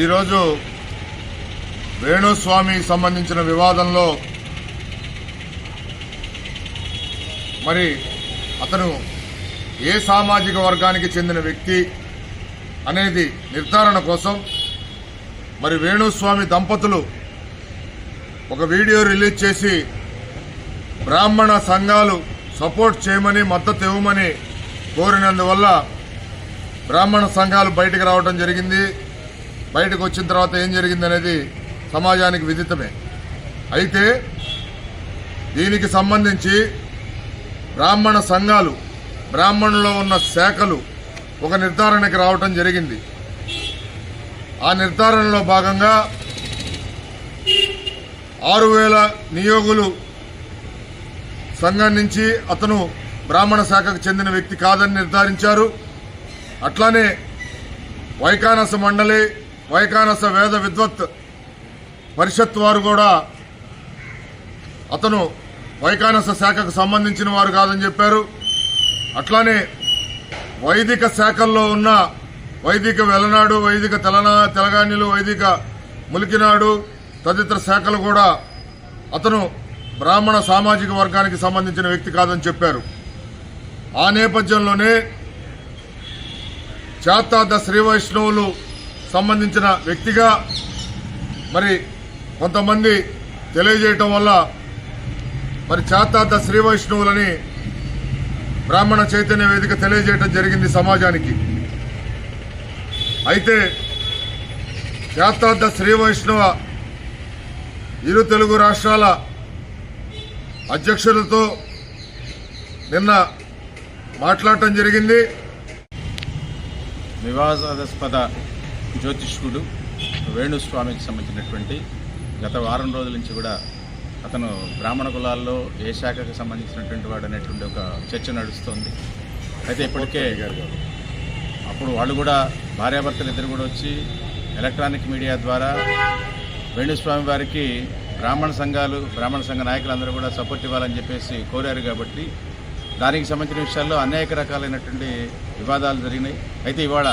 ఈరోజు వేణుస్వామికి సంబంధించిన వివాదంలో మరి అతను ఏ సామాజిక వర్గానికి చెందిన వ్యక్తి అనేది నిర్ధారణ కోసం మరి వేణుస్వామి దంపతులు ఒక వీడియో రిలీజ్ చేసి బ్రాహ్మణ సంఘాలు సపోర్ట్ చేయమని మద్దతు ఇవ్వమని కోరినందువల్ల బ్రాహ్మణ సంఘాలు బయటకు రావడం జరిగింది. బయటకు వచ్చిన తర్వాత ఏం జరిగింది అనేది సమాజానికి విదితమే. అయితే దీనికి సంబంధించి బ్రాహ్మణ సంఘాలు, బ్రాహ్మణుల్లో ఉన్న శాఖలు ఒక నిర్ధారణకి రావటం జరిగింది. ఆ నిర్ధారణలో భాగంగా 6000 నియోగులు సంఘం నుంచి అతను బ్రాహ్మణ శాఖకు చెందిన వ్యక్తి కాదని నిర్ధారించారు. అట్లానే వైకానస మండలి, వైకానస వేద విద్వత్ పరిషత్ వారు కూడా అతను వైకానస శాఖకు సంబంధించిన వారు కాదని చెప్పారు. అట్లానే వైదిక శాఖల్లో ఉన్న వైదిక వెలనాడు, వైదిక తెలంగాణలు, వైదిక ములికినాడు తదితర శాఖలు కూడా అతను బ్రాహ్మణ సామాజిక వర్గానికి సంబంధించిన వ్యక్తి కాదని చెప్పారు. ఆ నేపథ్యంలోనే చాతాద శ్రీ వైష్ణవులు సంబంధించిన వ్యక్తిగా మరి కొంతమంది తెలియజేయటం వల్ల మరి చాతాద శ్రీ వైష్ణవులని బ్రాహ్మణ చైతన్య వేదిక తెలియజేయటం జరిగింది సమాజానికి. అయితే చాతాద శ్రీ వైష్ణవ ఇరు తెలుగు రాష్ట్రాల అధ్యక్షులతో నిన్న మాట్లాడటం జరిగింది. వివాదాస్పద జ్యోతిష్కుడు వేణుస్వామికి సంబంధించినటువంటి గత వారం రోజుల నుంచి కూడా అతను బ్రాహ్మణ కులాల్లో ఏ శాఖకు సంబంధించినటువంటి వాడు అనేటువంటి ఒక చర్చ నడుస్తోంది. అయితే ఇప్పటికే అప్పుడు వాళ్ళు కూడా భార్యాభర్తలు ఇద్దరు కూడా వచ్చి ఎలక్ట్రానిక్ మీడియా ద్వారా వేణుస్వామి వారికి బ్రాహ్మణ సంఘాలు, బ్రాహ్మణ సంఘ నాయకులందరూ కూడా సపోర్ట్ ఇవ్వాలని చెప్పేసి కోరారు. కాబట్టి దానికి సంబంధించిన విషయాల్లో అనేక రకాలైనటువంటి వివాదాలు జరిగినాయి. అయితే ఇవాళ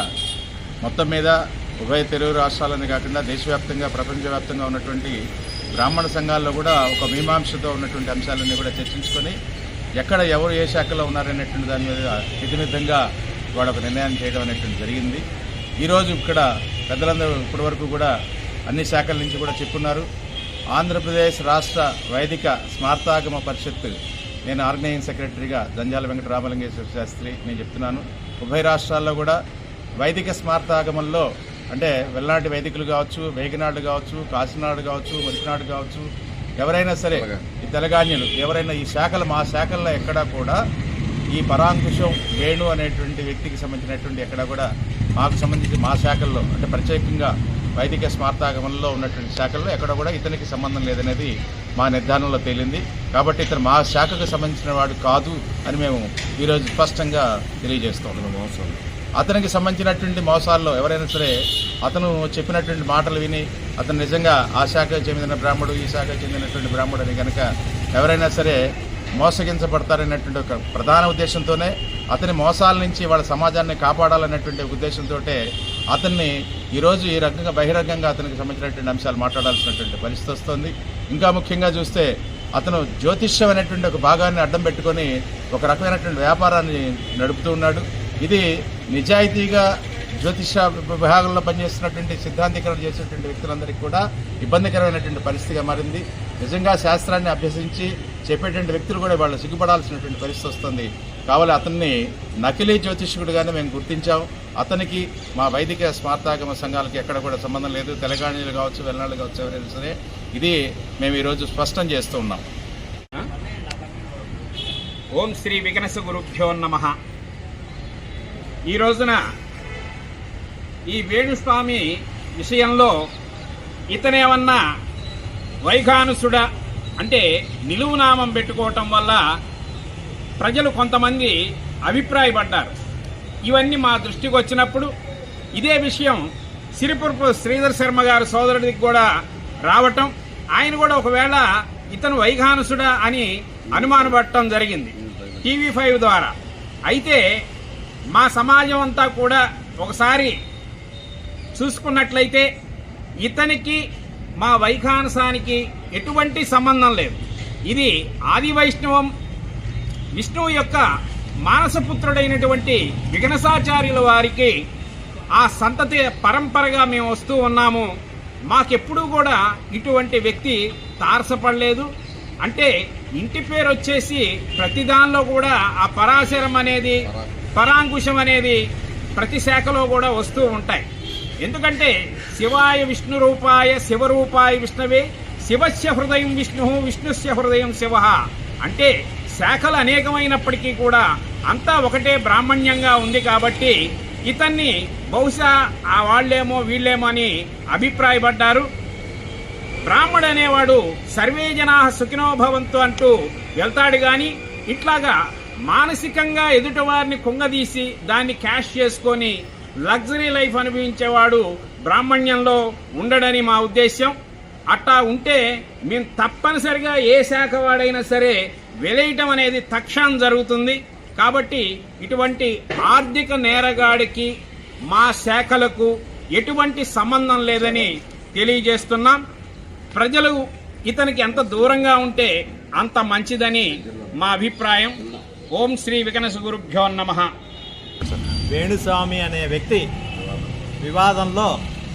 మొత్తం మీద ఉభయ తెలుగు రాష్ట్రాలని కాకుండా దేశవ్యాప్తంగా, ప్రపంచవ్యాప్తంగా ఉన్నటువంటి బ్రాహ్మణ సంఘాల్లో కూడా ఒక మీమాంసతో ఉన్నటువంటి అంశాలన్నీ కూడా చర్చించుకొని ఎక్కడ ఎవరు ఏ శాఖలో ఉన్నారనేటువంటి దాని మీద ఇతిమితంగా వాడు ఒక నిర్ణయాన్ని చేయడం అనేటువంటి జరిగింది. ఈరోజు ఇక్కడ పెద్దలందరూ ఇప్పటివరకు కూడా అన్ని శాఖల నుంచి కూడా చెప్పున్నారు. ఆంధ్రప్రదేశ్ రాష్ట్ర వైదిక స్మార్తాగమ పరిషత్, నేను ఆర్గనైజింగ్ సెక్రటరీగా జంజాల వెంకట రామలింగేశ్వర శాస్త్రి నేను చెప్తున్నాను. ఉభయ రాష్ట్రాల్లో కూడా వైదిక స్మార్తాగమంలో అంటే వెల్నాటి వైదికులు కావచ్చు, వేగినాడు కావచ్చు, కాశీనాడు కావచ్చు, మరిచినాడు కావచ్చు, ఎవరైనా సరే ఈ తెలంగాణలు ఎవరైనా ఈ శాఖలు, మా శాఖల్లో ఎక్కడా కూడా ఈ పరాంకుశం వేణు అనేటువంటి వ్యక్తికి సంబంధించినటువంటి ఎక్కడా కూడా మాకు సంబంధించి మా శాఖల్లో అంటే ప్రత్యేకంగా వైదిక స్మార్తాగమంలో ఉన్నటువంటి శాఖల్లో ఎక్కడ కూడా ఇతనికి సంబంధం లేదనేది మా నిర్ధారణలో తేలింది. కాబట్టి ఇతను మా శాఖకు సంబంధించిన వాడు కాదు అని మేము ఈరోజు స్పష్టంగా తెలియజేస్తున్నాం. అతనికి సంబంధించినటువంటి మోసాల్లో ఎవరైనా సరే అతను చెప్పినటువంటి మాటలు విని అతను నిజంగా ఆ శాఖకు చెందిన బ్రాహ్మడు, ఈ శాఖకు చెందినటువంటి బ్రాహ్మడు అని కనుక ఎవరైనా సరే మోసగించబడతారనేటువంటి ఒక ప్రధాన ఉద్దేశంతోనే అతని మోసాల నుంచి వాళ్ళ సమాజాన్ని కాపాడాలనేటువంటి ఉద్దేశంతో అతన్ని ఈరోజు ఈ రకంగా బహిరంగంగా అతనికి సంబంధించినటువంటి అంశాలు మాట్లాడాల్సినటువంటి పరిస్థితి వస్తుంది. ఇంకా ముఖ్యంగా చూస్తే అతను జ్యోతిష్యం అనేటువంటి ఒక భాగాన్ని అడ్డం పెట్టుకొని ఒక రకమైనటువంటి వ్యాపారాన్ని నడుపుతూ ఉన్నాడు. ఇది నిజాయితీగా జ్యోతిష విభాగంలో పనిచేస్తున్నటువంటి సిద్ధాంతీకరణ చేసినటువంటి వ్యక్తులందరికీ కూడా ఇబ్బందికరమైనటువంటి పరిస్థితిగా మారింది. నిజంగా శాస్త్రాన్ని అభ్యసించి చెప్పేటువంటి వ్యక్తులు కూడా వాళ్ళు సిగ్గుపడాల్సినటువంటి పరిస్థితి వస్తుంది. కావాలి అతన్ని నకిలీ జ్యోతిష్కుడిగానే మేము గుర్తించాం. అతనికి మా వైదిక స్మార్తాగమ సంఘాలకి ఎక్కడ కూడా సంబంధం లేదు. తెలంగాణలు కావచ్చు, వెల్నాళ్ళు కావచ్చు, ఎవరైనా సరే ఇది మేము ఈరోజు స్పష్టం చేస్తూ ఉన్నాం. ఓం శ్రీ విఘ్నస గురుభ్యో నమః. ఈ రోజున ఈ వేణుస్వామి విషయంలో ఇతనేమన్నా వైఖానసుడ అంటే నిలువునామం పెట్టుకోవటం వల్ల ప్రజలు కొంతమంది అభిప్రాయపడ్డారు. ఇవన్నీ మా దృష్టికి వచ్చినప్పుడు ఇదే విషయం సిరిపురపు శ్రీధర్ శర్మ గారు సోదరుడికి కూడా రావటం, ఆయన కూడా ఒకవేళ ఇతను వైఖానసుడా అని అనుమానపడటం జరిగింది TV5 ద్వారా. అయితే మా సమాజం అంతా కూడా ఒకసారి చూసుకున్నట్లయితే ఇతనికి మా వైఖానసానికి ఎటువంటి సంబంధం లేదు. ఇది ఆది వైష్ణవం విష్ణువు యొక్క మానసపుత్రుడైనటువంటి విఘ్నసాచార్యుల వారికి ఆ సంతతి పరంపరగా మేము వస్తూ ఉన్నాము. మాకెప్పుడూ కూడా ఇటువంటి వ్యక్తి తారసపడలేదు. అంటే ఇంటి పేరు వచ్చేసి ప్రతి దానిలో కూడా ఆ పరాశరం అనేది, పరాంకుశం అనేది ప్రతి శాఖలో కూడా వస్తూ ఉంటాయి. ఎందుకంటే శివాయ విష్ణు రూపాయ శివరూపాయ విష్ణవే శివస్య హృదయం విష్ణు విష్ణుస్య హృదయం శివ. అంటే శాఖలు అనేకమైనప్పటికీ కూడా అంతా ఒకటే బ్రాహ్మణ్యంగా ఉంది. కాబట్టి ఇతన్ని బహుశా ఆ వాళ్ళేమో వీళ్ళేమో అని అభిప్రాయపడ్డారు. బ్రాహ్మడు అనేవాడు సర్వే జనా సుఖినో భవంతు అంటూ వెళ్తాడు. కానీ ఇట్లాగా మానసికంగా ఎదుటివారిని కుంగదీసి దాన్ని క్యాష్ చేసుకొని లగ్జరీ లైఫ్ అనుభవించేవాడు బ్రాహ్మణ్యంలో ఉండడని మా ఉద్దేశం. అట్టా ఉంటే మేము తప్పనిసరిగా ఏ శాఖ వాడైనా సరే వెలేయటం అనేది తక్షణం జరుగుతుంది. కాబట్టి ఇటువంటి ఆర్థిక నేరగాడికి మా శాఖలకు ఎటువంటి సంబంధం లేదని తెలియజేస్తున్నాం. ప్రజలు ఇతనికి ఎంత దూరంగా ఉంటే అంత మంచిదని మా అభిప్రాయం. ఓం శ్రీ వికనస గురుభ్యో నమః. వేణుస్వామి అనే వ్యక్తి వివాదంలో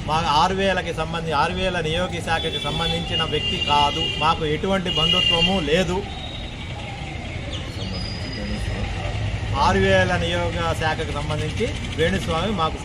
మా 6,000కి సంబంధించి 6,000 నియోగి శాఖకి సంబంధించిన వ్యక్తి కాదు. మాకు ఎటువంటి బంధుత్వము లేదు. 6,000 నియోగ శాఖకు సంబంధించి వేణుస్వామి మాకు